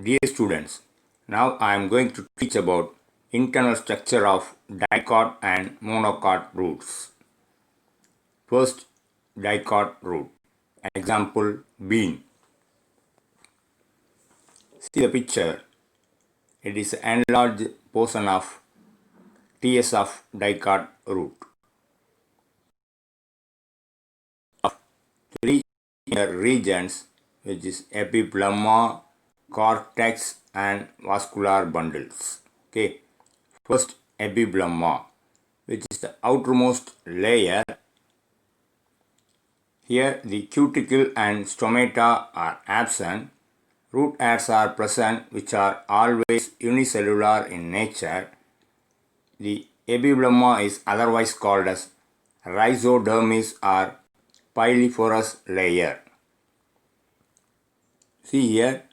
Dear students, now I am going to teach about internal structure of dicot and monocot roots. First, dicot root. Example, bean. See the picture. It is an enlarged portion of TS of dicot root. Three inner regions, which is epipleuma, cortex and vascular bundles. Okay. First, epipleuma, which is the outermost layer. Here the cuticle and stomata are absent. Root hairs are present, which are always unicellular in nature. The epipleuma is otherwise called as rhizodermis or piliforous layer. See here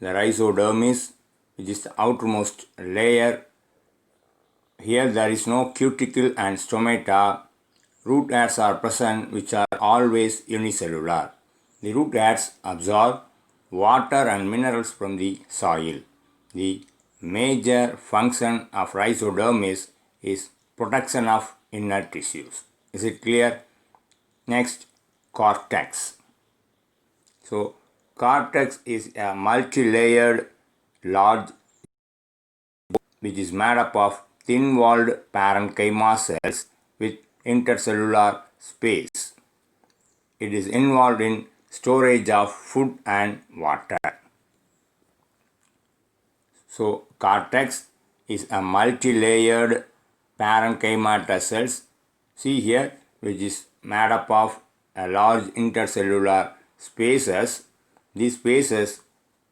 the rhizodermis, which is the outermost layer. Here there is no cuticle and stomata. Root hairs are present, which are always unicellular. The root hairs absorb water and minerals from the soil. The major function of rhizodermis is protection of inner tissues. Is it clear? Next, cortex. So, cortex is a multi-layered large which is made up of thin-walled parenchyma cells with intercellular space. It is involved in storage of food and water. So, cortex is a multi-layered parenchyma cells. See here, which is made up of a large intercellular spaces. These spaces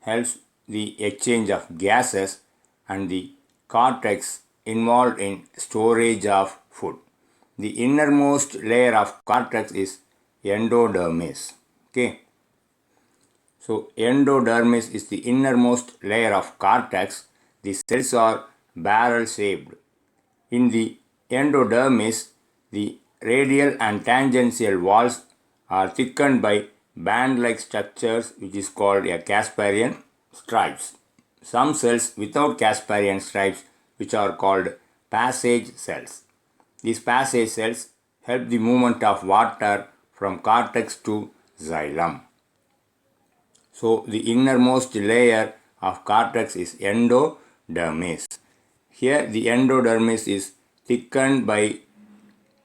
helps the exchange of gases and the cortex involved in storage of food. The innermost layer of cortex is endodermis. Okay. So endodermis is the innermost layer of cortex. The cells are barrel shaped. In the endodermis, the radial and tangential walls are thickened by band-like structures which is called a Casparian stripes. Some cells without Casparian stripes which are called passage cells. These passage cells help the movement of water from cortex to xylem. So the innermost layer of cortex is endodermis. Here the endodermis is thickened by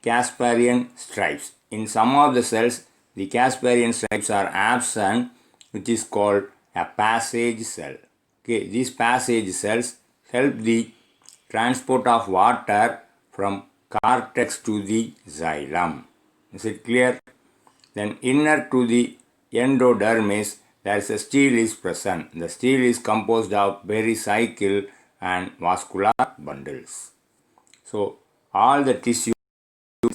Casparian stripes. In some of the cells, the Casparian stripes are absent, which is called a passage cell. Okay, these passage cells help the transport of water from cortex to the xylem. Is it clear? Then inner to the endodermis, there is a stele is present. The stele is composed of pericycle and vascular bundles. So all the tissue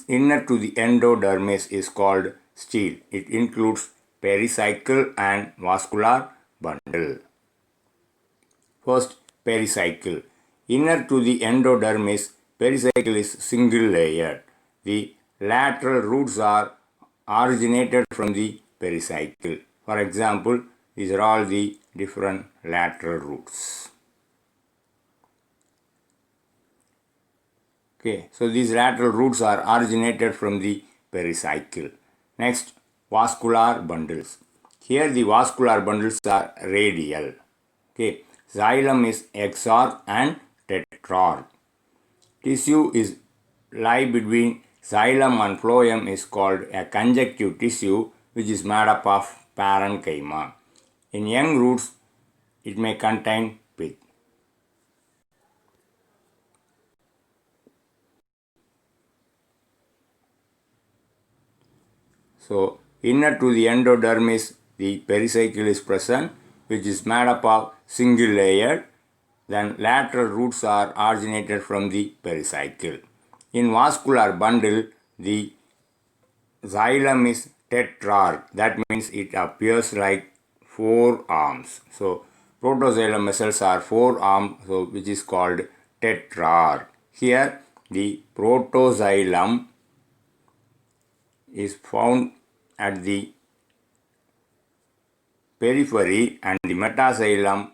inner to the endodermis is called stele. It includes pericycle and vascular bundle. First, pericycle. Inner to the endodermis, pericycle is single layered. The lateral roots are originated from the pericycle. For example, these are all the different lateral roots. Okay, so these lateral roots are originated from the pericycle. Next, vascular bundles. Here the vascular bundles are radial. Okay, xylem is exarch and tetrarch. Tissue is lie between xylem and phloem is called a conjunctive tissue which is made up of parenchyma. In young roots, it may contain pith. So, inner to the endodermis, the pericycle is present, which is made up of single layer. Then lateral roots are originated from the pericycle. In vascular bundle, the xylem is tetrarch. That means it appears like four arms. So protoxylem vessels are four armed, so which is called tetrarch. Here the protoxylem is found at the periphery and the metaxylem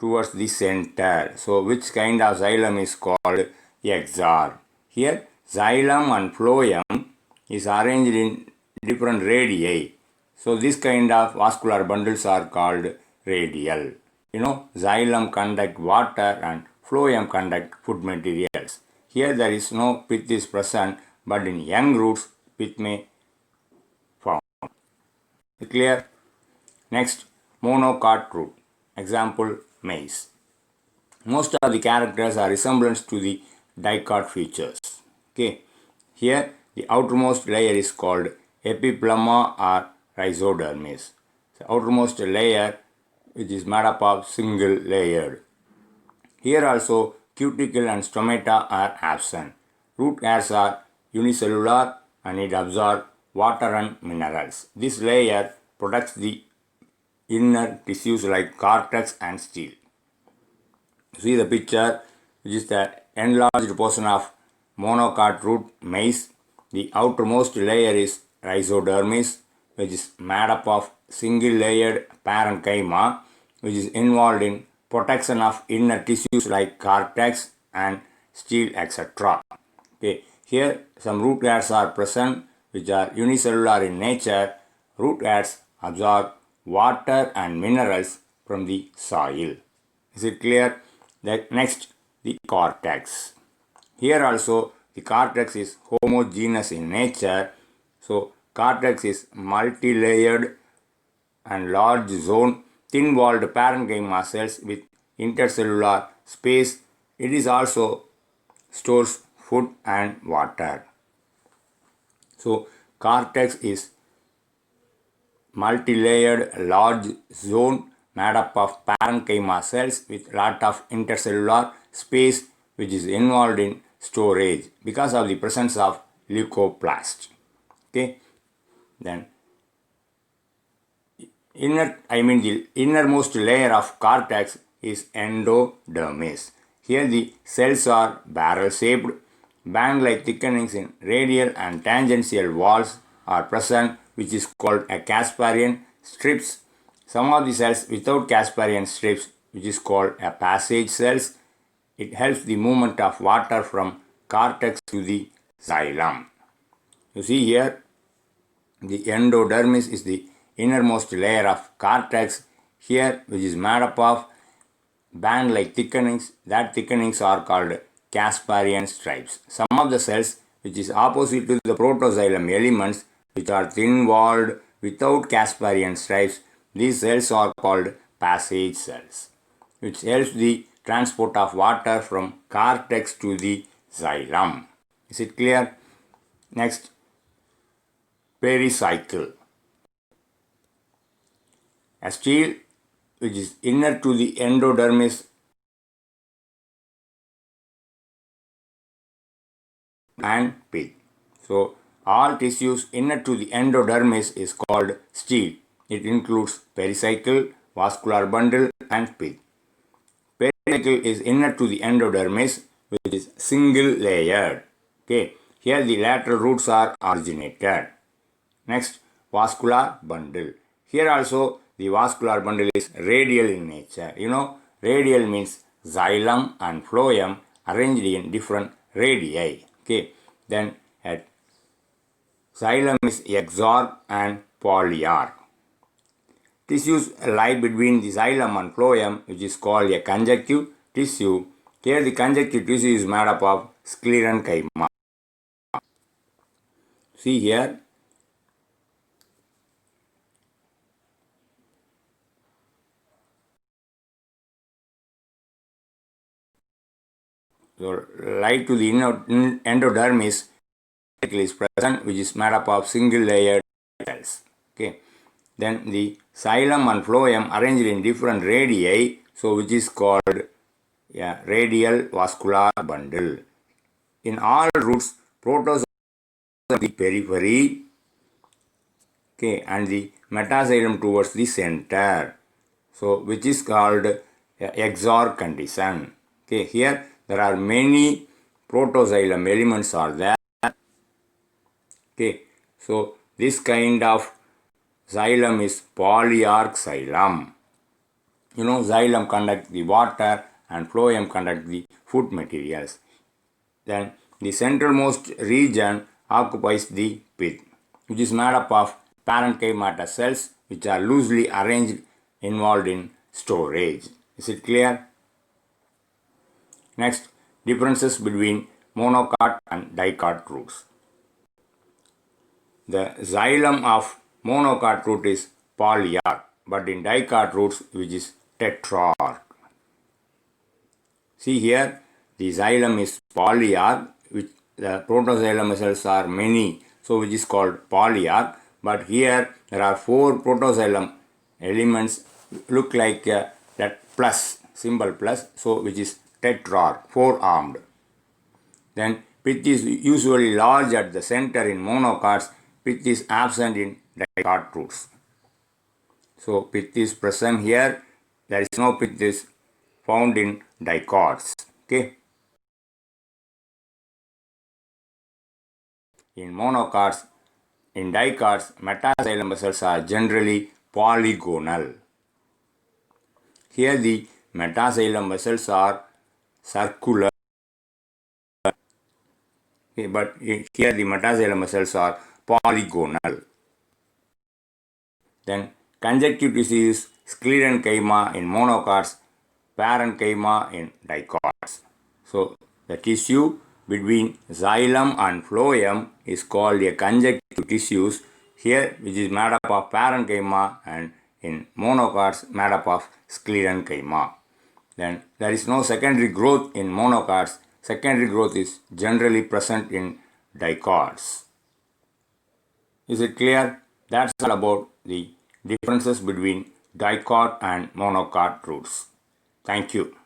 towards the center. So which kind of xylem is called exarch? Here xylem and phloem is arranged in different radii. So this kind of vascular bundles are called radial. Xylem conduct water and phloem conduct food materials. Here there is no pith is present, but in young roots pith may found. Clear? Next, monocot root. Example, maize. Most of the characters are resemblance to the dicot features. Okay. Here the outermost layer is called epiplema or rhizodermis. The outermost layer which is made up of single layered. Here also cuticle and stomata are absent. Root hairs are unicellular and it absorbs water and minerals. This layer protects the inner tissues like cortex and stele. See the picture, which is the enlarged portion of monocot root maize. The outermost layer is rhizodermis, which is made up of single layered parenchyma, which is involved in protection of inner tissues like cortex and stele, etc. Okay. Here some root hairs are present which are unicellular in nature. Root hairs absorb water and minerals from the soil. Is it clear? Next, the cortex. Here also the cortex is homogeneous in nature. So cortex is multi-layered and large zone thin-walled parenchyma cells with intercellular space. It is also stores food and water. So cortex is multi-layered large zone made up of parenchyma cells with lot of intercellular space which is involved in storage because of the presence of leucoplast. Okay. Then the innermost layer of cortex is endodermis. Here the cells are barrel shaped. Band-like thickenings in radial and tangential walls are present, which is called a Casparian strips. Some of the cells without Casparian strips, which is called a passage cells. It helps the movement of water from cortex to the xylem. You see here, the endodermis is the innermost layer of cortex. Here, which is made up of band-like thickenings. That thickenings are called Casparian stripes. Some of the cells, which is opposite to the protoxylem elements, which are thin-walled without Casparian stripes, these cells are called passage cells, which helps the transport of water from cortex to the xylem. Is it clear? Next, pericycle. A stele which is inner to the endodermis and pith. So all tissues inner to the endodermis is called stele. It includes pericycle, vascular bundle and pith. Pericycle is inner to the endodermis which is single layered. Okay. Here the lateral roots are originated. Next, vascular bundle. Here also the vascular bundle is radial in nature. Radial means xylem and phloem arranged in different radii. Okay. Then at xylem is exarch and polyarch. Tissues lie between the xylem and phloem, which is called a conjunctive tissue. Here the conjunctive tissue is made up of sclerenchyma. See here. So light to the endodermis is present, which is made up of single layered cells. Okay. Then the xylem and phloem arranged in different radii, so which is called a radial vascular bundle. In all roots, protoxylem the periphery, okay, and the metaxylem towards the center. So which is called exarch condition. Okay, here there are many protoxylem elements are there. Okay, so this kind of xylem is polyarch xylem. xylem conduct the water and phloem conduct the food materials. Then the centralmost region occupies the pith, which is made up of parenchyma cells which are loosely arranged involved in storage. Is it clear? Next, differences between monocot and dicot roots. The xylem of monocot root is polyarch, but in dicot roots which is tetrarch. See here, the xylem is polyarch, which the protoxylem cells are many, so which is called polyarch. But here there are 4 protoxylem elements look like that plus, symbol plus, so which is tetrarch, 4-armed. Then pith is usually large at the center in monocots, pith is absent in dicot roots. So pith is present here, there is no pith is found in dicots. Okay. In monocots, in dicots, metaxylem cells are generally polygonal. Here the metaxylem cells are circular, okay, but here the metaxylem cells are polygonal. Then conjunctive tissue is sclerenchyma in monocots, parenchyma in dicots. So the tissue between xylem and phloem is called a conjunctive tissues, here which is made up of parenchyma, and in monocots made up of sclerenchyma. Then there is no secondary growth in monocots. Secondary growth is generally present in dicots. Is it clear? That's all about the differences between dicot and monocot roots. Thank you.